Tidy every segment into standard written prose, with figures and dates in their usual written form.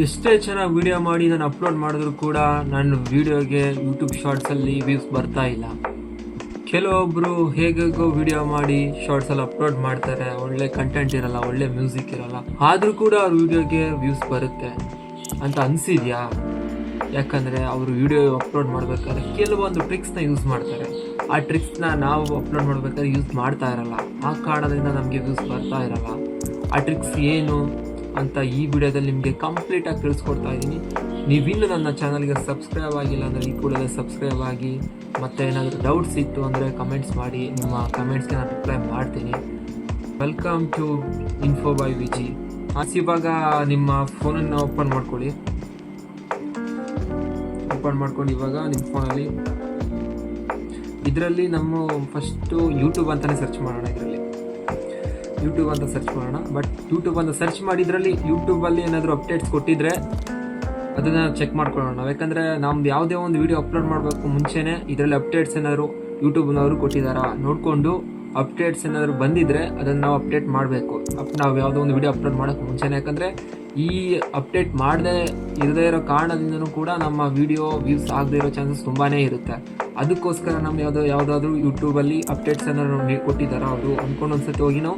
ಎಷ್ಟೇ ಚೆನ್ನಾಗಿ ವಿಡಿಯೋ ಮಾಡಿ ನಾನು ಅಪ್ಲೋಡ್ ಮಾಡಿದ್ರು ಕೂಡ ನನ್ನ ವಿಡಿಯೋಗೆ ಯೂಟ್ಯೂಬ್ ಶಾರ್ಟ್ಸಲ್ಲಿ ವ್ಯೂಸ್ ಬರ್ತಾ ಇಲ್ಲ. ಕೆಲವೊಬ್ಬರು ಹೇಗೋ ವಿಡಿಯೋ ಮಾಡಿ ಶಾರ್ಟ್ಸಲ್ಲಿ ಅಪ್ಲೋಡ್ ಮಾಡ್ತಾರೆ, ಒಳ್ಳೆ ಕಂಟೆಂಟ್ ಇರಲ್ಲ, ಒಳ್ಳೆ ಮ್ಯೂಸಿಕ್ ಇರಲ್ಲ, ಆದರೂ ಕೂಡ ಅವ್ರ ವಿಡಿಯೋಗೆ ವ್ಯೂಸ್ ಬರುತ್ತೆ ಅಂತ ಅನಿಸಿದ್ಯಾ? ಯಾಕಂದರೆ ಅವರು ವಿಡಿಯೋ ಅಪ್ಲೋಡ್ ಮಾಡಬೇಕಾದ್ರೆ ಕೆಲವೊಂದು ಟ್ರಿಕ್ಸ್ನ ಯೂಸ್ ಮಾಡ್ತಾರೆ. ಆ ಟ್ರಿಕ್ಸ್ನ ನಾವು ಅಪ್ಲೋಡ್ ಮಾಡಬೇಕಾದ್ರೆ ಯೂಸ್ ಮಾಡ್ತಾ ಇರಲ್ಲ. ಆ ಕಾರಣದಿಂದ ನಮಗೆ ವ್ಯೂಸ್ ಬರ್ತಾ ಇರಲ್ಲ. ಆ ಟ್ರಿಕ್ಸ್ ಏನು ಅಂತ ಈ ವಿಡಿಯೋದಲ್ಲಿ ನಿಮಗೆ ಕಂಪ್ಲೀಟಾಗಿ ತಿಳಿಸ್ಕೊಡ್ತಾ ಇದ್ದೀನಿ. ನೀವಿನ್ನೂ ನನ್ನ ಚಾನಲ್ಗೆ ಸಬ್ಸ್ಕ್ರೈಬ್ ಆಗಿಲ್ಲ ಅಂದರೆ ಈ ಕೂಡಲೇ ಸಬ್ಸ್ಕ್ರೈಬ್ ಆಗಿ, ಮತ್ತು ಏನಾದರೂ ಡೌಟ್ಸ್ ಇತ್ತು ಅಂದರೆ ಕಮೆಂಟ್ಸ್ ಮಾಡಿ. ನಿಮ್ಮ ಕಮೆಂಟ್ಸ್ಗೆ ನಾನು ರಿಪ್ಲೈ ಮಾಡ್ತೀನಿ. Welcome to info by Viji. ಇವಾಗ ನಿಮ್ಮ ಫೋನನ್ನು ಓಪನ್ ಮಾಡ್ಕೊಳ್ಳಿ. ಓಪನ್ ಮಾಡ್ಕೊಂಡು ಇವಾಗ ನಿಮ್ಮ ಫೋನಲ್ಲಿ ಇದರಲ್ಲಿ ನಮ್ಮ ಫಸ್ಟು ಯೂಟ್ಯೂಬ್ ಅಂತಲೇ ಸರ್ಚ್ ಮಾಡೋಣ. ಇದರಲ್ಲಿ ಯೂಟ್ಯೂಬ್ ಅಂತ ಸರ್ಚ್ ಮಾಡೋಣ. ಬಟ್ ಯೂಟ್ಯೂಬ್ ಅಂತ ಸರ್ಚ್ ಮಾಡಿದ್ರಲ್ಲಿ ಯೂಟ್ಯೂಬಲ್ಲಿ ಏನಾದರೂ ಅಪ್ಡೇಟ್ಸ್ ಕೊಟ್ಟಿದ್ರೆ ಅದನ್ನು ಚೆಕ್ ಮಾಡ್ಕೊಳ್ಳೋಣ. ಯಾಕಂದರೆ ನಮ್ದು ಯಾವುದೇ ಒಂದು ವೀಡಿಯೋ ಅಪ್ಲೋಡ್ ಮಾಡಬೇಕು ಮುಂಚೆನೇ ಇದರಲ್ಲಿ ಅಪ್ಡೇಟ್ಸ್ ಏನಾದ್ರು ಯೂಟ್ಯೂಬ್ನವರು ಕೊಟ್ಟಿದ್ದಾರಾ ನೋಡಿಕೊಂಡು ಅಪ್ಡೇಟ್ಸ್ ಏನಾದರೂ ಬಂದಿದ್ದರೆ ಅದನ್ನು ನಾವು ಅಪ್ಡೇಟ್ ಮಾಡಬೇಕು. ನಾವು ಯಾವುದೋ ಒಂದು ವೀಡಿಯೋ ಅಪ್ಲೋಡ್ ಮಾಡೋಕ್ಕೆ ಮುಂಚೆನೇ. ಯಾಕಂದರೆ ಈ ಅಪ್ಡೇಟ್ ಮಾಡದೇ ಇರದೇ ಇರೋ ಕಾರಣದಿಂದನೂ ಕೂಡ ನಮ್ಮ ವೀಡಿಯೋ ವ್ಯೂಸ್ ಆಗದೇ ಇರೋ ಚಾನ್ಸಸ್ ತುಂಬಾ ಇರುತ್ತೆ. ಅದಕ್ಕೋಸ್ಕರ ನಮ್ಮ ಯಾವುದಾದ್ರೂ ಯೂಟ್ಯೂಬಲ್ಲಿ ಅಪ್ಡೇಟ್ಸ್ ಏನಾದ್ರು ಕೊಟ್ಟಿದ್ದಾರಾ ಅವರು ಅಂದ್ಕೊಂಡು ಒಂದ್ಸತಿ ಹೋಗಿ ನಾವು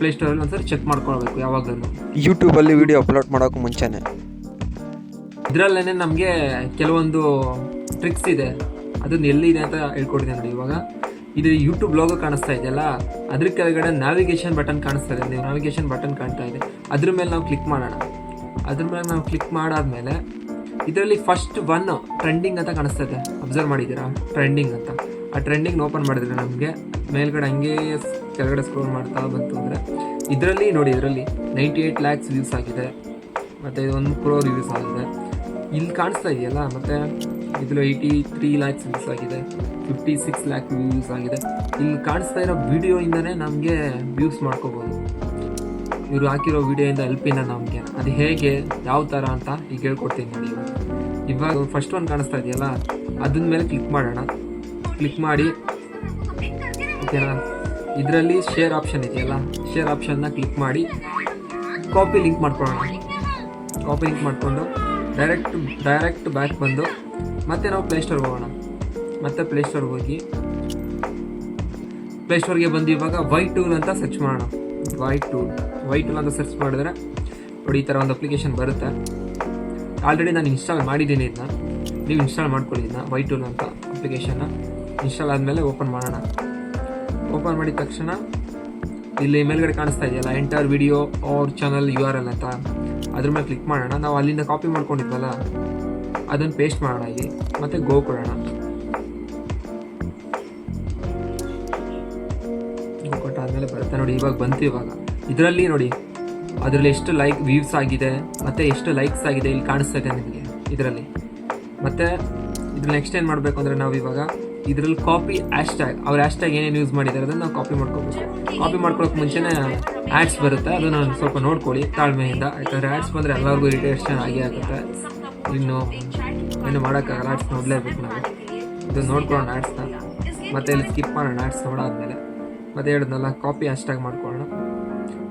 ಪ್ಲೇಸ್ಟೋರಲ್ಲಿ ಒಂದ್ಸರಿ ಚೆಕ್ ಮಾಡ್ಕೊಳ್ಬೇಕು. ಯಾವಾಗಲೂ ಯೂಟ್ಯೂಬಲ್ಲಿ ವೀಡಿಯೋ ಅಪ್ಲೋಡ್ ಮಾಡೋಕ್ಕೆ ಮುಂಚೆನೇ ಇದರಲ್ಲೇ ನಮಗೆ ಕೆಲವೊಂದು ಟ್ರಿಕ್ಸ್ ಇದೆ. ಅದನ್ನು ಎಲ್ಲಿದೆ ಅಂತ ಹೇಳ್ಕೊಡ್ತೀನಿ ನೋಡಿ. ಇವಾಗ ಇದು ಯೂಟ್ಯೂಬ್ ಲೋಗೋ ಕಾಣಿಸ್ತಾ ಇದೆಯಲ್ಲ, ಅದ್ರ ಕೆಳಗಡೆ ನ್ಯಾವಿಗೇಷನ್ ಬಟನ್ ಕಾಣಿಸ್ತಾ ಇದೆ. ನೀವು ನ್ಯಾವಿಗೇಷನ್ ಬಟನ್ ಕಾಣ್ತಾ ಇದೆ, ಅದ್ರ ಮೇಲೆ ನಾವು ಕ್ಲಿಕ್ ಮಾಡೋಣ. ಅದ್ರ ಮೇಲೆ ನಾವು ಕ್ಲಿಕ್ ಮಾಡಾದ್ಮೇಲೆ ಇದರಲ್ಲಿ ಫಸ್ಟ್ ಒನ್ ಟ್ರೆಂಡಿಂಗ್ ಅಂತ ಕಾಣಿಸ್ತಾ ಇದೆ. ಅಬ್ಸರ್ವ್ ಮಾಡಿದ್ದೀರಾ? ಟ್ರೆಂಡಿಂಗ್ ಅಂತ. ಆ ಟ್ರೆಂಡಿಂಗ್ ಓಪನ್ ಮಾಡಿದ್ರೆ ನಮಗೆ ಮೇಲ್ಗಡೆ ಹಂಗೆ ಕೆಳಗಡೆ ಸ್ಕ್ರೋಲ್ ಮಾಡ್ತಾ ಬಂತು ಅಂದರೆ ಇದರಲ್ಲಿ ನೋಡಿ, ಇದರಲ್ಲಿ 98 lakhs ವ್ಯೂಸ್ ಆಗಿದೆ, ಮತ್ತು 1 crore ವ್ಯೂಸ್ ಆಗಿದೆ. ಇಲ್ಲಿ ಕಾಣಿಸ್ತಾ ಇದೆಯಲ್ಲ, ಮತ್ತು ಇದರಲ್ಲಿ 83 lakhs ವ್ಯೂಸ್ ಆಗಿದೆ, 56 lakh ವ್ಯೂಸ್ ಆಗಿದೆ. ಇಲ್ಲಿ ಕಾಣಿಸ್ತಾ ಇರೋ ವಿಡಿಯೋಯಿಂದನೇ ನಮಗೆ ವ್ಯೂಸ್ ಮಾಡ್ಕೋಬೋದು. ಇವರು ಹಾಕಿರೋ ವಿಡಿಯೋಯಿಂದ ಹೆಲ್ಪಿಂದ ನಮಗೆ ಅದು ಹೇಗೆ ಯಾವ ಥರ ಅಂತ ಈಗ ಹೇಳ್ಕೊಡ್ತೀನಿ ನೋಡಿ. ಇವಾಗ ಫಸ್ಟ್ ಒನ್ ಕಾಣಿಸ್ತಾ ಇದೆಯಲ್ಲ, ಅದ್ರ ಮೇಲೆ ಕ್ಲಿಕ್ ಮಾಡೋಣ. ಕ್ಲಿಕ್ ಮಾಡಿ ಓಕೆನಾ, ಇದರಲ್ಲಿ ಶೇರ್ ಆಪ್ಷನ್ ಇದೆಯಲ್ಲ, ಶೇರ್ ಆಪ್ಷನ್ನ ಕ್ಲಿಕ್ ಮಾಡಿ ಕಾಪಿ ಲಿಂಕ್ ಮಾಡ್ಕೊಳ್ಳೋಣ. ಕಾಪಿ ಲಿಂಕ್ ಮಾಡಿಕೊಂಡು ಡೈರೆಕ್ಟ್ ಬ್ಯಾಕ್ ಬಂದು ಮತ್ತೆ ನಾವು ಪ್ಲೇಸ್ಟೋರ್ಗೆ ಹೋಗೋಣ. ಮತ್ತೆ ಪ್ಲೇಸ್ಟೋರ್ಗೆ ಹೋಗಿ ಪ್ಲೇಸ್ಟೋರ್ಗೆ ಬಂದು ಇವಾಗ ವೈ ಟೂಲ್ ಅಂತ ಸರ್ಚ್ ಮಾಡೋಣ. ವೈ ಟೂಲ್ ಅಂತ ಸರ್ಚ್ ಮಾಡಿದ್ರೆ ನೋಡಿ ಈ ಥರ ಒಂದು ಅಪ್ಲಿಕೇಶನ್ ಬರುತ್ತೆ. ಆಲ್ರೆಡಿ ನಾನು ಇನ್ಸ್ಟಾಲ್ ಮಾಡಿದ್ದೀನಿ. ಇದನ್ನ ನೀವು ಇನ್ಸ್ಟಾಲ್ ಮಾಡ್ಕೊಳ್ಳಿ. ಇದನ್ನ ವೈ ಟೂಲ್ ಅಂತ ಅಪ್ಲಿಕೇಶನ್ನ ಇನ್ಸ್ಟಾಲ್ ಆದಮೇಲೆ ಓಪನ್ ಮಾಡೋಣ. ಓಪನ್ ಮಾಡಿದ ತಕ್ಷಣ ಇಲ್ಲಿ ಮೇಲ್ಗಡೆ ಕಾಣಿಸ್ತಾ ಇದೆಯಲ್ಲ, enter video or channel URL ಅಂತ, ಅದ್ರ ಮೇಲೆ ಕ್ಲಿಕ್ ಮಾಡೋಣ. ನಾವು ಅಲ್ಲಿಂದ ಕಾಪಿ ಮಾಡ್ಕೊಂಡಿದ್ವಲ್ಲ ಅದನ್ನು ಪೇಸ್ಟ್ ಮಾಡೋಣ ಇಲ್ಲಿ, ಮತ್ತು ಗೋ ಕೊಡೋಣ. ಗೋ ಕೊಟ್ಟಾದ್ಮೇಲೆ ಬರುತ್ತೆ ನೋಡಿ. ಇವಾಗ ಬಂತು. ಇವಾಗ ಇದರಲ್ಲಿ ನೋಡಿ, ಅದರಲ್ಲಿ ಎಷ್ಟು ವ್ಯೂಸ್ ಆಗಿದೆ ಮತ್ತು ಎಷ್ಟು ಲೈಕ್ಸ್ ಆಗಿದೆ ಇಲ್ಲಿ ಕಾಣಿಸ್ತಾ ಇದೆ ನಿಮಗೆ ಇದರಲ್ಲಿ. ಮತ್ತು ಇದ್ರಲ್ಲಿ ನೆಕ್ಸ್ಟ್ ಏನು ಮಾಡಬೇಕು ಅಂದರೆ ನಾವು ಇವಾಗ ಇದರಲ್ಲಿ ಕಾಪಿ ಹ್ಯಾಶ್ಟ್ಯಾಗ್, ಅವ್ರ ಹ್ಯಾಶ್ಟ್ಯಾಗ್ ಏನೇನು ಯೂಸ್ ಮಾಡಿದ್ದಾರೆ ಅದನ್ನು ನಾವು ಕಾಪಿ ಮಾಡ್ಕೋಬೇಕು. ಕಾಪಿ ಮಾಡ್ಕೊಳ್ಳೋಕೆ ಮುಂಚೆನೇ ಆ್ಯಡ್ಸ್ ಬರುತ್ತೆ, ಅದನ್ನು ಸ್ವಲ್ಪ ನೋಡ್ಕೊಳ್ಳಿ ತಾಳ್ಮೆಯಿಂದ. ಯಾಕಂದರೆ ಆ್ಯಡ್ಸ್ ಬಂದರೆ ಎಲ್ಲರಿಗೂ ಇರಿಟೇಷನ್ ಆಗೇ ಆಗುತ್ತೆ. ಇನ್ನು ಏನು ಮಾಡೋಕ್ಕಾಗಲ್ಲ, ಆ್ಯಡ್ಸ್ ನೋಡಲೇಬೇಕು ನಾವು. ಇದನ್ನು ನೋಡ್ಕೊಳ್ಳೋಣ ಆ್ಯಡ್ಸ್ನ, ಮತ್ತು ಇಲ್ಲಿ ಸ್ಕಿಪ್ ಮಾಡೋಣ ಆ್ಯಡ್ಸ್ ನೋಡಾದ್ಮೇಲೆ. ಮತ್ತು ಹೇಳಿದ್ನಲ್ಲ, ಕಾಪಿ ಹ್ಯಾಶ್ಟ್ಯಾಗ್ ಮಾಡ್ಕೊಳ್ಳೋಣ.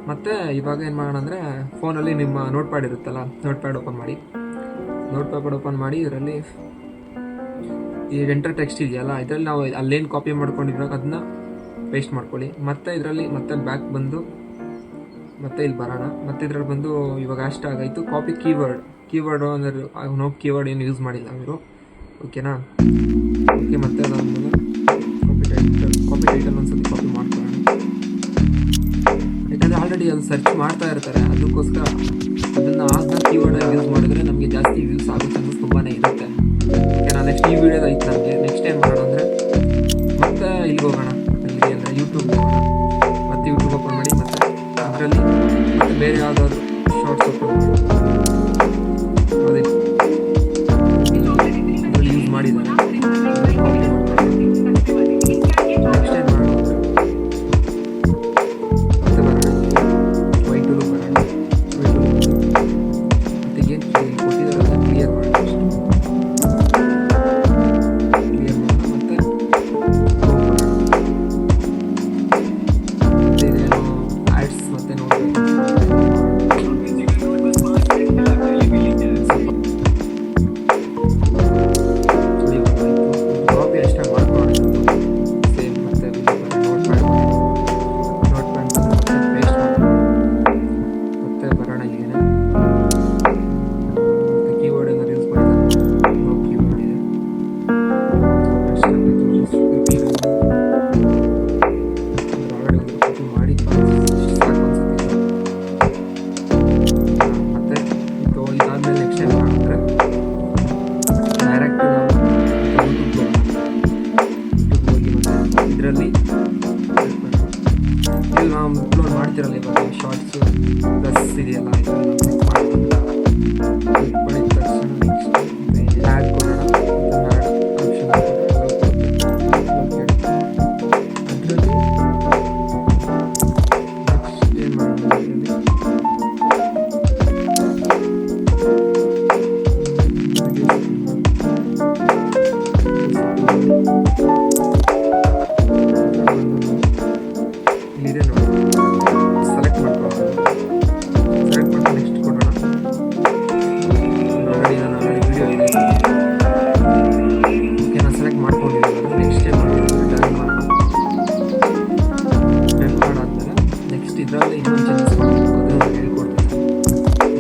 ಮತ್ತು ಇವಾಗ ಏನು ಮಾಡೋಣ ಅಂದರೆ ಫೋನಲ್ಲಿ ನಿಮ್ಮ ನೋಟ್ ಪ್ಯಾಡ್ ಇರುತ್ತಲ್ಲ, ನೋಟ್ ಪ್ಯಾಡ್ ಓಪನ್ ಮಾಡಿ ಇದರಲ್ಲಿ ಈ ಎಂಟರ್ ಟೆಕ್ಸ್ಟ್ ಇದೆಯಲ್ಲ, ಇದರಲ್ಲಿ ನಾವು ಅಲ್ಲೇನು ಕಾಪಿ ಮಾಡ್ಕೊಂಡಿದ್ವಾಗ ಅದನ್ನ ಪೇಸ್ಟ್ ಮಾಡ್ಕೊಳ್ಳಿ. ಮತ್ತು ಇದರಲ್ಲಿ ಮತ್ತೆ ಬ್ಯಾಕ್ ಬಂದು ಮತ್ತೆ ಇಲ್ಲಿ ಬರೋಣ. ಮತ್ತು ಇದರಲ್ಲಿ ಬಂದು ಇವಾಗ ಹ್ಯಾಶ್ಟ್ಯಾಗ್ ಆಯಿತು. ಕಾಪಿ ಕೀವರ್ಡು ಅಂದರೆ ನಾವು ಕೀವರ್ಡ್ ಏನು ಯೂಸ್ ಮಾಡಿಲ್ಲ ಅವರು. ಓಕೆನಾ? ಓಕೆ. ಮತ್ತು ಅದಾದಮೇಲೆ ಕಾಪಿ ಟೈಟಲ್ ಒಂದ್ಸತಿ ಕಾಪಿ ಮಾಡ್ಕೊಳ್ಳೋಣ. ಯಾಕಂದರೆ ಆಲ್ರೆಡಿ ಅದು ಸರ್ಚ್ ಮಾಡ್ತಾ ಇರ್ತಾರೆ, ಅದಕ್ಕೋಸ್ಕರ ಅದನ್ನು ಆಗ ಕೀವರ್ಡಾಗಿ ಯೂಸ್ ಮಾಡಿದ್ರೆ ನಮಗೆ ಜಾಸ್ತಿ ವ್ಯೂಸ್ ಆಗೋ ಚಾನ್ಸಸ್ ತುಂಬಾ ಇರುತ್ತೆ. ಓಕೆನಾ? ನೆಕ್ಸ್ಟ್ ಈ ವಿಡಿಯೋದ ಐತೆ ನಮಗೆ. ನೆಕ್ಸ್ಟ್ ಏನು ಮಾಡೋಣ ಅಂದರೆ ಮತ್ತೆ ಇಲ್ಲಿಗೆ ಹೋಗೋಣ, ಇಲ್ಲಿಗೆ ಅಂದರೆ ಯೂಟ್ಯೂಬ್ಗೆ ಹೋಗೋಣ. ಮತ್ತು ಯೂಟ್ಯೂಬ್ ಓಪನ್ ಮಾಡಿ, ಮತ್ತು ಅದರಲ್ಲಿ ಮತ್ತು ಬೇರೆ ಯಾವುದಾದ್ರು ಶಾರ್ಟ್ಸ್ ಓಪನ್ ಮಾಡಿ ಅದೇ ಇದರಲ್ಲಿ ಯೂಸ್ ಮಾಡಿದ್ದಾರೆ. ನೆಕ್ಸ್ಟ್ ಏನು ಮಾಡೋಣ ಅಂದರೆ ಮತ್ತೆ ಬರೋಣ, ವೈ ಟೂಲು ಬರೋಣ. ಮತ್ತು ಏನು ಕೊಟ್ಟಿದ್ದಾರೆ ಅದನ್ನು ಕ್ಲಿಯರ್ ಮಾಡೋಣ. ಅಪ್ಲೋಡ್ ಮಾಡ್ತಿರಲ್ಲ ಇವಾಗ ಶಾರ್ಟ್ಸು ಪ್ಲಸ್ ಇದೆಯಲ್ಲ ಇದನ್ನು ಕ್ಲಿಕ್ ಮಾಡಿ ಕ್ಲಿಕ್ ಮಾಡಿದ ತಕ್ಷಣ ನೆಕ್ಸ್ಟ್ ಆ್ಯಡ್ ಕೊಡೋಣ ಆ್ಯಡ್ ಆಪ್ಷನ್ ಅದರಲ್ಲಿ ನೆಕ್ಸ್ಟ್ ಏನು ಮಾಡೋಣ ಇಲ್ಲಿದೆ ನೋಡಿ, ಸೆಲೆಕ್ಟ್ ಮಾಡ್ಕೊಳ್ಳೋಣ. ಸೆಲೆಕ್ಟ್ ಮಾಡಿ ನೆಕ್ಸ್ಟ್ ಕೊಡೋಣ. ನಾನು ವಿಡಿಯೋ ಇದೆ ಓಕೆ, ನಾನು ಸೆಲೆಕ್ಟ್ ಮಾಡ್ಕೊಂಡಿದ್ದೀನಿ. ನೆಕ್ಸ್ಟ್ ಏನು ಮಾಡೋಣ, ಡನ್ ಮಾಡೋಣ. ಡನ್ ಮಾಡಾದ್ಮೇಲೆ ನೆಕ್ಸ್ಟ್ ಇದರಲ್ಲಿ ಇನ್ನೊಂದು ಚೇಂಜಸ್ ಮಾಡಬೇಕು, ಅದನ್ನು ನಾನು ಹೇಳ್ಕೊಡ್ತೀನಿ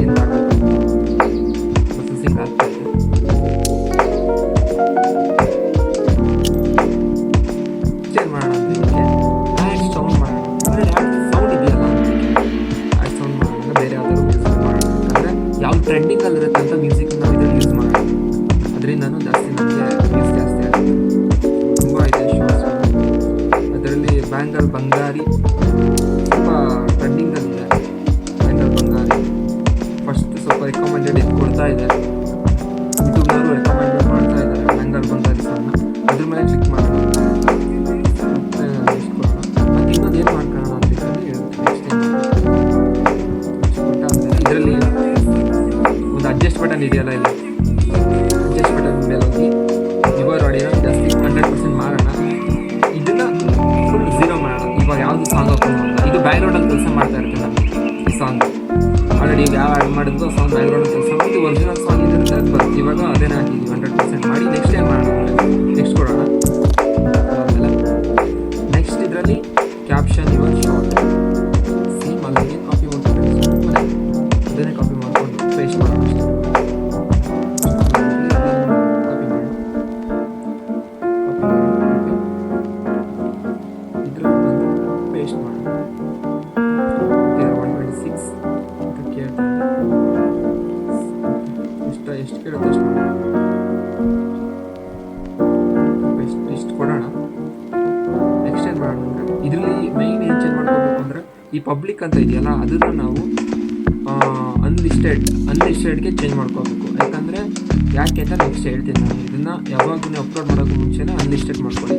ಏನು ಮಾಡಬೇಕು. ಪ್ರೊಸೆಸಿಂಗ್ ಆಗ್ತಾ ಇದೆ. ಚೇಂಜ್ ಮಾಡೋಣ ಅಂತ ಇದಕ್ಕೆ ಆ್ಯಡ್ ಸೌಂಡ್ ಮಾಡೋಣ. ಆ್ಯಡ್ ಸೌಂಡ್ ಇದೆಯಲ್ಲ, ಆ್ಯಡ್ ಸೌಂಡ್ ಮಾಡೋಣ. ಬೇರೆ ಯಾವ್ದಾದ್ರು ಮ್ಯೂಸಿಕ್ ಮಾಡೋಣ, ಯಾಕಂದರೆ ಯಾವ್ದು ಟ್ರೆಂಡಿಂಗಲ್ಲಿ ಇರುತ್ತೆ ಅಂತ ಮ್ಯೂಸಿಕ್ ನಾವು ಇದರಲ್ಲಿ ಯೂಸ್ ಮಾಡೋಣ. ಅದರಿಂದನೂ ಜಾಸ್ತಿ ನಮಗೆ ವ್ಯೂಸ್ ಜಾಸ್ತಿ ಆಗುತ್ತೆ. ತುಂಬ ಇದೆ ಶಾರ್ಟ್ಸ್. ಅದರಲ್ಲಿ ಬ್ಯಾಂಗಲ್ ಬಂಗಾರಿ ತುಂಬ ಟ್ರೆಂಡಿಂಗಲ್ಲಿದೆ. ಬ್ಯಾಂಗಲ್ ಬಂಗಾರಿ ಫಸ್ಟ್ ಸ್ವಲ್ಪ ರೆಕಮೆಂಡೆಡ್ ಇದು ಕೊಡ್ತಾ ಇದೆ. ಯೂಟ್ಯೂಬ್ನವರು ರೆಕಮೆಂಡೆಡ್ ಮಾಡ್ತಾ ಇದ್ದಾರೆ ಬ್ಯಾಂಗಲ್ ಬಂಗಾರಿ ಸಾಂಗ್ನ. ಅದ್ರ ಮೇಲೆ ಕ್ಲಿಕ್ ಮಾಡೋಣ. ಮತ್ತೆ ನೆಕ್ಸ್ಟ್ ಕೊಡೋಣ. ಮತ್ತು ಇನ್ನೊಂದು ಏನು ಮಾಡ್ಕೊಳ್ಳೋಣ ಅಂತ ಇದರಲ್ಲಿ ಹೇಳ್ತೀನಿ. ನೆಕ್ಸ್ಟ್ ಕೊಟ್ಟಾದ್ಮೇಲೆ ಇದರಲ್ಲಿ ಒಂದು ಅಡ್ಜಸ್ಟ್ ಬಟನ್ ಇದೆಯಲ್ಲ, ಇಲ್ಲಿ ಅಡ್ಜಸ್ಟ್ ಬಟನ್ ಮೇಲೆ ಹೋಗಿ ಯುವರ್ ಆಡಿಯೋ ಜಾಸ್ತಿ 100% ಮಾಡೋಣ. ಇದನ್ನು ಫುಲ್ 0 ಮಾಡೋಣ. ಇವಾಗ ಯಾವುದು ಸಾಂಗ್ ಹಾಕೊಂಡು ಇದು ಬ್ಯಾಕ್ಗ್ರೌಂಡಲ್ಲಿ ಕೆಲಸ ಮಾಡ್ತಾ ಇರ್ತೀನಿ ನಾನು. ಈ ಸಾಂಗ್ ಆಲ್ರೆಡಿ ಈಗ ಯಾವ ಆ್ಯಡ್ ಮಾಡಿದ್ರು ಆ ಸಾಂಗ್ ಬ್ಯಾಕ್ಗ್ರೌಂಡಲ್ಲಿ ಕೆಲಸ ಮಾಡಿ ಇದು ಒರಿಜಿನಲ್ ಸಾಂಗ್ ಇರುತ್ತೆ ಅದು ಬರುತ್ತೆ. ಇವಾಗ ಅದೇನೇ ಹಾಕಿದ್ವಿ 100% ಮಾಡಿ. ನೆಕ್ಸ್ಟ್ ಏನು ಮಾಡೋಣ ಅಂದರೆ ನೆಕ್ಸ್ಟ್ ಕೊಡೋಣ. ಅದಾದಮೇಲೆ ನೆಕ್ಸ್ಟ್ ಇದರಲ್ಲಿ ಕ್ಯಾಪ್ಷನ್ ಯುವರ್ ಶಾರ್ಟ್ ಸೇಮ್ ಅಲ್ಲಿಗೆ ಕಾಪಿ ಮಾಡ್ಕೊಂಡು ಅದನ್ನೇ ಕಾಪಿ ಮಾಡಿಕೊಂಡು ಪೇಸ್ಟ್ ಮಾಡೋಣ ಅಷ್ಟೇ. ಕಾಪಿ ಮಾಡೋಣ. ಇದರಲ್ಲಿ ಬಂದು ಪೇಸ್ಟ್ ಮಾಡೋಣ. 126 ಅಂತ ಕೇಳ್ತಾ ಎಷ್ಟು ಕೇಳುತ್ತೆ ಅಷ್ಟು ಮಾಡೋಣ. ಇಷ್ಟು ಕೊಡೋಣ. ನೆಕ್ಸ್ಟ್ ಏನು ಮಾಡೋಣ ಅಂದರೆ ಇದರಲ್ಲಿ ಮೈನ್ ಏನು ಚೇಂಜ್ ಮಾಡ್ಕೋಬೇಕು ಅಂದರೆ ಈ ಪಬ್ಲಿಕ್ ಅಂತ ಇದೆಯಲ್ಲ ಅದನ್ನು ನಾವು ಅನ್ಲಿಸ್ಟೆಡ್ಗೆ ಚೇಂಜ್ ಮಾಡ್ಕೋಬೇಕು. ಯಾಕಂದರೆ ಯಾಕೆ ಅಂತ ನೆಕ್ಸ್ಟ್ ಹೇಳ್ತೀನಿ. ನಾನು ಇದನ್ನು ಯಾವಾಗೂ ಅಪ್ಲೋಡ್ ಮಾಡೋಕ್ಕೂ ಮುಂಚೆನೇ ಅನ್ಲಿಸ್ಟೆಡ್ ಮಾಡ್ಕೊಳ್ಳಿ.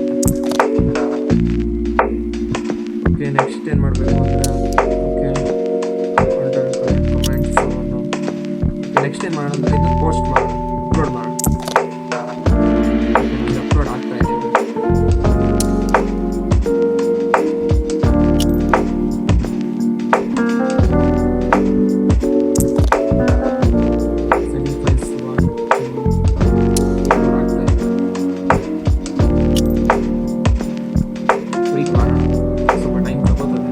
ಓಕೆ, ನೆಕ್ಸ್ಟ್ ಏನು ಮಾಡಬೇಕು ಅಂದರೆ ಕಮೆಂಟ್ಸ್ ನೆಕ್ಸ್ಟ್ ಏನು ಮಾಡೋಣ ಅಂದರೆ ಇದನ್ನು ಪೋಸ್ಟ್ ಮಾಡೋಣ, ಅಪ್ಲೋಡ್ ಮಾಡೋಣ. ಅಪ್ಲೋಡ್ ಆಗ್ತಾ ಇದೆ. ಸ್ವಲ್ಪ ಟೈಮ್ ತಗೋತದೆ.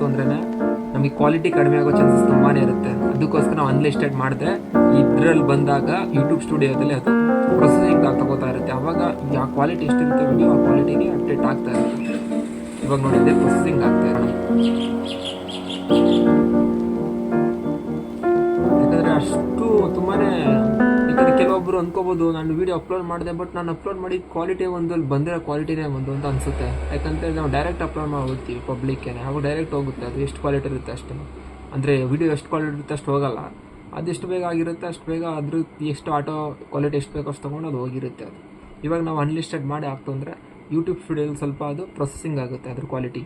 ಅಂದ್ರೆ ನಮಗೆ ಕ್ವಾಲಿಟಿ ಕಡಿಮೆ ಆಗೋ ಚಾನ್ಸಸ್ ತುಂಬಾ ಇರುತ್ತೆ. ಅದಕ್ಕೋಸ್ಕರ ನಾವು ಅನ್ಲಿಸ್ಟೆಡ್ ಮಾಡಿದ್ರೆ ಇದರಲ್ಲಿ ಬಂದಾಗ ಯೂಟ್ಯೂಬ್ ಸ್ಟುಡಿಯೋದಲ್ಲಿ ಅದು ಪ್ರೊಸೆಸಿಂಗ್ ತಗೋತಾ ಇರುತ್ತೆ. ಆವಾಗ ಆ ಕ್ವಾಲಿಟಿ ಎಷ್ಟಿರುತ್ತೆ ವಿಡಿಯೋ ಆ ಕ್ವಾಲಿಟಿಗೆ ಅಪ್ಡೇಟ್ ಆಗ್ತಾ ಇರುತ್ತೆ. ಇವಾಗ ನೋಡಿ ಇದೇ ಪ್ರೊಸೆಸಿಂಗ್ ಆಗ್ತಾ ಇದೆ. ಯಾಕಂದರೆ ಅಷ್ಟು ತುಂಬಾ, ಯಾಕಂದರೆ ಕೆಲವೊಬ್ಬರು ಅಂದ್ಕೋಬೋದು ನಾನು ವೀಡಿಯೋ ಅಪ್ಲೋಡ್ ಮಾಡಿದೆ ಬಟ್ ನಾನು ಅಪ್ಲೋಡ್ ಮಾಡಿದ ಕ್ವಾಲಿಟಿ ಒಂದು ಅಲ್ಲಿ ಬಂದಿರೋ ಕ್ವಾಲಿಟಿನೇ ಒಂದು ಅಂತ ಅನಿಸುತ್ತೆ. ಯಾಕಂದರೆ ನಾವು ಡೈರೆಕ್ಟ್ ಅಪ್ಲೋಡ್ ಮಾಡ್ಬಿಡ್ತೀವಿ ಪಬ್ಲಿಕ್ಗೆ, ಅವಾಗ ಡೈರೆಕ್ಟ್ ಹೋಗುತ್ತೆ. ಅದು ಎಷ್ಟು ಕ್ವಾಲಿಟಿ ಇರುತ್ತೆ ಅಷ್ಟೇ, ಅಂದರೆ ವಿಡಿಯೋ ಎಷ್ಟು ಕ್ವಾಲಿಟಿ ಇರುತ್ತೆ ಅಷ್ಟು ಹೋಗಲ್ಲ. ಅದೆಷ್ಟು ಬೇಗ ಆಗಿರುತ್ತೆ ಅಷ್ಟು ಬೇಗ ಅದ್ರ ಎಷ್ಟು ಆಟೋ ಕ್ವಾಲಿಟಿ ಎಷ್ಟು ಬೇಕೋ ಅಷ್ಟು ತೊಗೊಂಡು ಅದು ಹೋಗಿರುತ್ತೆ. ಅದು ಇವಾಗ ನಾವು ಅನ್ಲಿಸ್ಟೆಡ್ ಮಾಡಿ ಆಗ್ತು ಅಂದರೆ ಯೂಟ್ಯೂಬ್ ಸ್ಟುಡಿಯೋಲಿ ಸ್ವಲ್ಪ ಅದು ಪ್ರೊಸೆಸಿಂಗ್ ಆಗುತ್ತೆ. ಅದ್ರ ಕ್ವಾಲಿಟಿ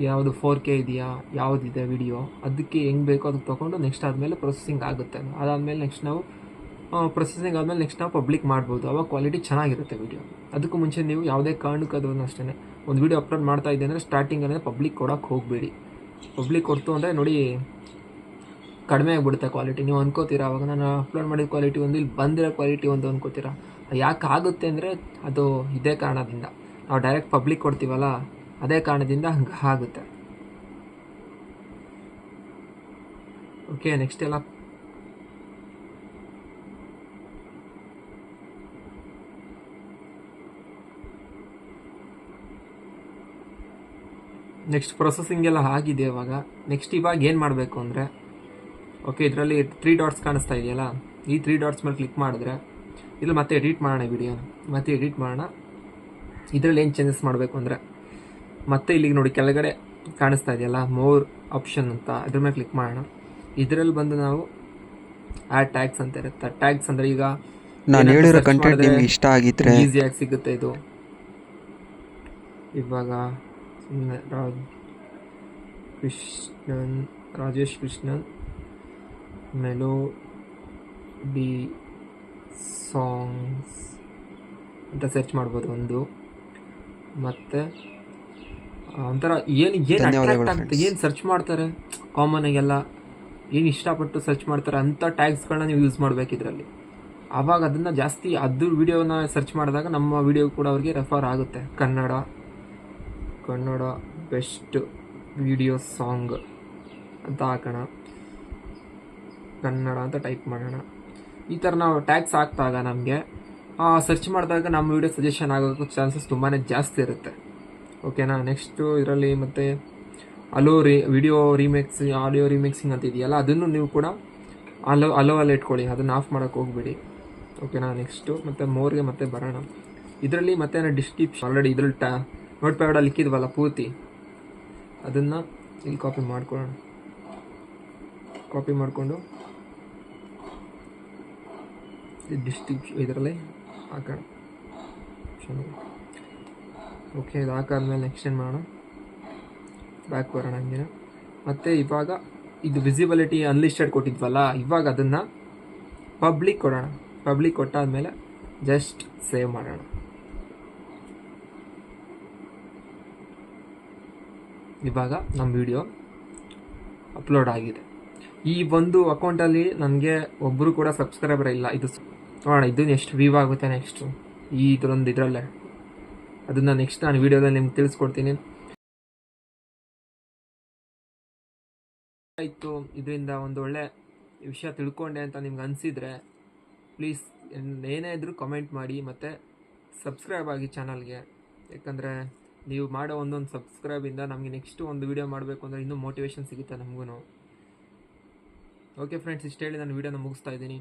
ಯಾವುದು 4K ಇದೆಯಾ, ಯಾವುದಿದೆ ವಿಡಿಯೋ, ಅದಕ್ಕೆ ಹೆಂಗೆ ಬೇಕೋ ಅದಕ್ಕೆ ತೊಗೊಂಡು ನೆಕ್ಸ್ಟ್ ಆದಮೇಲೆ ಪ್ರೊಸೆಸಿಂಗ್ ಆಗುತ್ತೆ. ಅದಾದಮೇಲೆ ನೆಕ್ಸ್ಟ್ ನಾವು ಪ್ರೊಸೆಸಿಂಗ್ ಆದಮೇಲೆ ನೆಕ್ಸ್ಟ್ ನಾವು ಪಬ್ಲಿಕ್ ಮಾಡ್ಬೋದು. ಅವಾಗ ಕ್ವಾಲಿಟಿ ಚೆನ್ನಾಗಿರುತ್ತೆ ವಿಡಿಯೋ. ಅದಕ್ಕೂ ಮುಂಚೆ ನೀವು ಯಾವುದೇ ಕಾರಣಕ್ಕೆ ಅದು ಅಷ್ಟೇ ಒಂದು ವಿಡಿಯೋ ಅಪ್ಲೋಡ್ ಮಾಡ್ತಾ ಇದ್ದೆ ಅಂದರೆ ಸ್ಟಾರ್ಟಿಂಗ್ ಅಂದರೆ ಪಬ್ಲಿಕ್ ಕೊಡೋಕ್ಕೆ ಹೋಗಬೇಡಿ. ಪಬ್ಲಿಕ್ ಕೊಡ್ತು ಅಂದರೆ ನೋಡಿ ಕಡಿಮೆ ಆಗಿಬಿಡುತ್ತೆ ಕ್ವಾಲಿಟಿ. ನೀವು ಅನ್ಕೋತೀರಾ ಅವಾಗ ನಾನು ಅಪ್ಲೋಡ್ ಮಾಡಿದ ಕ್ವಾಲಿಟಿ ಒಂದು, ಇಲ್ಲಿ ಬಂದಿರೋ ಕ್ವಾಲಿಟಿ ಒಂದು ಅನ್ಕೋತೀರಾ. ಯಾಕೆ ಆಗುತ್ತೆ ಅಂದರೆ ಅದು ಇದೇ ಕಾರಣದಿಂದ, ನಾವು ಡೈರೆಕ್ಟ್ ಪಬ್ಲಿಕ್ ಕೊಡ್ತೀವಲ್ಲ ಅದೇ ಕಾರಣದಿಂದ ಹಂಗೆ ಆಗುತ್ತೆ. ಓಕೆ, ನೆಕ್ಸ್ಟ್ ಎಲ್ಲ ನೆಕ್ಸ್ಟ್ ಪ್ರೊಸೆಸಿಂಗ್ ಎಲ್ಲ ಆಗಿದೆ. ಇವಾಗ ಏನು ಮಾಡಬೇಕು ಅಂದರೆ, ಓಕೆ ಇದರಲ್ಲಿ 3 ಡಾಟ್ಸ್ ಕಾಣಿಸ್ತಾ ಇದೆಯಲ್ಲ, ಈ 3 ಡಾಟ್ಸ್ ಮೇಲೆ ಕ್ಲಿಕ್ ಮಾಡಿದ್ರೆ ಇಲ್ಲಿ ಮತ್ತೆ ಎಡಿಟ್ ಮಾಡೋಣ ವಿಡಿಯೋನ, ಮತ್ತೆ ಎಡಿಟ್ ಮಾಡೋಣ. ಇದರಲ್ಲಿ ಏನು ಚೇಂಜಸ್ ಮಾಡಬೇಕು ಅಂದರೆ ಮತ್ತೆ ಇಲ್ಲಿಗೆ ನೋಡಿ ಕೆಳಗಡೆ ಕಾಣಿಸ್ತಾ ಇದೆಯಲ್ಲ ಮೋರ್ ಆಪ್ಷನ್ ಅಂತ, ಇದ್ರ ಮೇಲೆ ಕ್ಲಿಕ್ ಮಾಡೋಣ. ಇದರಲ್ಲಿ ಬಂದು ನಾವು ಆ್ಯಡ್ ಟ್ಯಾಗ್ಸ್ ಅಂತ ಇರುತ್ತೆ. ಟ್ಯಾಗ್ಸ್ ಅಂದರೆ ಈಗ ನಾನು ಹೇಳಿರೋ ಕಂಟೆಂಟ್ ನಿಮ್ಗೆ ಇಷ್ಟ ಆಗಿದ್ರೆ ಈಸಿಯಾಗಿ ಸಿಗುತ್ತೆ ಇದು. ಇವಾಗ ರಾಜೇಶ್ ಕೃಷ್ಣನ್ ಮೆಲೋಡಿ ಸಾಂಗ್ಸ್ ಅಂತ ಸರ್ಚ್ ಮಾಡ್ಬೋದು ಒಂದು. ಮತ್ತು ಒಂಥರ ಏನು ಅಟ್ರಾಕ್ಟ್ ಆಗುತ್ತೆ, ಏನು ಸರ್ಚ್ ಮಾಡ್ತಾರೆ ಕಾಮನ್ ಆಗೆಲ್ಲ, ಏನು ಇಷ್ಟಪಟ್ಟು ಸರ್ಚ್ ಮಾಡ್ತಾರೆ ಅಂಥ ಟ್ಯಾಗ್ಸ್ಗಳನ್ನ ನೀವು ಯೂಸ್ ಮಾಡಬೇಕು ಇದರಲ್ಲಿ. ಆವಾಗ ಅದನ್ನು ಜಾಸ್ತಿ ಅದು ವಿಡಿಯೋನ ಸರ್ಚ್ ಮಾಡಿದಾಗ ನಮ್ಮ ವಿಡಿಯೋ ಕೂಡ ಅವ್ರಿಗೆ ರೆಫರ್ ಆಗುತ್ತೆ. ಕನ್ನಡ ಬೆಸ್ಟ್ ವಿಡಿಯೋ ಸಾಂಗ್ ಅಂತ ಹಾಕೋಣ, ಕನ್ನಡ ಅಂತ ಟೈಪ್ ಮಾಡೋಣ. ಈ ಥರ ನಾವು ಟ್ಯಾಗ್ಸ್ ಹಾಕಿದಾಗ ನಮಗೆ ಸರ್ಚ್ ಮಾಡಿದಾಗ ನಮ್ಮ ವಿಡಿಯೋ ಸಜೆಷನ್ ಆಗೋಕ್ಕೂ ಚಾನ್ಸಸ್ ತುಂಬಾ ಜಾಸ್ತಿ ಇರುತ್ತೆ. ಓಕೆನಾ. ನೆಕ್ಸ್ಟು ಇದರಲ್ಲಿ ಮತ್ತು ವಿಡಿಯೋ ಆಡಿಯೋ ರಿಮಿಕ್ಸಿಂಗ್ ಅಂತ ಇದೆಯಲ್ಲ, ಅದನ್ನು ನೀವು ಕೂಡ ಅಲೋವಲ್ಲಿ ಇಟ್ಕೊಳ್ಳಿ, ಅದನ್ನು ಆಫ್ ಮಾಡೋಕ್ಕೆ ಹೋಗ್ಬೇಡಿ. ಓಕೆನಾ. ನೆಕ್ಸ್ಟು ಮತ್ತು ಮೋರ್ಗೆ ಮತ್ತೆ ಬರೋಣ. ಇದರಲ್ಲಿ ಮತ್ತೆ ಡಿಸ್ಕ್ರಿಪ್ಷನ್ ಆಲ್ರೆಡಿ ಇದರಲ್ಲಿ ನೋಟ್ ಪ್ಯಾಡಲ್ಲಿ ಲಿಕ್ಕಿದ್ವಲ್ಲ ಪೂರ್ತಿ, ಅದನ್ನು ಇಲ್ಲಿ ಕಾಪಿ ಮಾಡಿಕೊಂಡು ಇದರಲ್ಲಿ ಹಾಕೋಣ. ಓಕೆ, ಇದು ಹಾಕಾದ್ಮೇಲೆ ನೆಕ್ಸ್ಟ್ ಏನು ಮಾಡೋಣ, ಬ್ಯಾಕ್ ಬರೋಣ ಹಂಗೆ. ಮತ್ತು ಇವಾಗ ಇದು ವಿಸಿಬಿಲಿಟಿ ಅನ್ಲಿಸ್ಟೆಡ್ ಕೊಟ್ಟಿದ್ವಲ್ಲ, ಇವಾಗ ಅದನ್ನು ಪಬ್ಲಿಕ್ ಕೊಡೋಣ. ಪಬ್ಲಿಕ್ ಕೊಟ್ಟಾದಮೇಲೆ ಜಸ್ಟ್ ಸೇವ್ ಮಾಡೋಣ. ಇವಾಗ ನಮ್ಮ ವಿಡಿಯೋ ಅಪ್ಲೋಡ್ ಆಗಿದೆ. ಈ ಒಂದು ಅಕೌಂಟಲ್ಲಿ ನನಗೆ ಒಬ್ಬರು ಕೂಡ ಸಬ್ಸ್ಕ್ರೈಬರ್ ಇಲ್ಲ. ಇದು ನೋಡೋಣ ಇದನ್ನು ಎಷ್ಟು ವ್ಯೂ ಆಗುತ್ತೆ ನೆಕ್ಸ್ಟು ಇದರಲ್ಲೇ. ಅದನ್ನು ನೆಕ್ಸ್ಟ್ ನಾನು ವೀಡಿಯೋದಲ್ಲಿ ನಿಮ್ಗೆ ತಿಳಿಸ್ಕೊಡ್ತೀನಿ. ಆಯಿತು, ಇದರಿಂದ ಒಂದು ಒಳ್ಳೆ ವಿಷಯ ತಿಳ್ಕೊಂಡೆ ಅಂತ ನಿಮ್ಗೆ ಅನಿಸಿದರೆ ಪ್ಲೀಸ್ ಏನೇ ಇದ್ದರೂ ಕಮೆಂಟ್ ಮಾಡಿ ಮತ್ತು ಸಬ್ಸ್ಕ್ರೈಬ್ ಆಗಿ ಚಾನಲ್ಗೆ. ಯಾಕಂದರೆ ನೀವು ಮಾಡೋ ಒಂದೊಂದು ಸಬ್ಸ್ಕ್ರೈಬಿಂದ ನಮಗೆ ನೆಕ್ಸ್ಟು ಒಂದು ವೀಡಿಯೋ ಮಾಡಬೇಕು ಅಂದರೆ ಇನ್ನೂ ಮೋಟಿವೇಶನ್ ಸಿಗುತ್ತೆ ನಮಗೂ. ಓಕೆ ಫ್ರೆಂಡ್ಸ್, ಇಷ್ಟು ಹೇಳಿ ನಾನು ವೀಡಿಯೋನ ಮುಗಿಸ್ತಾ ಇದ್ದೀನಿ.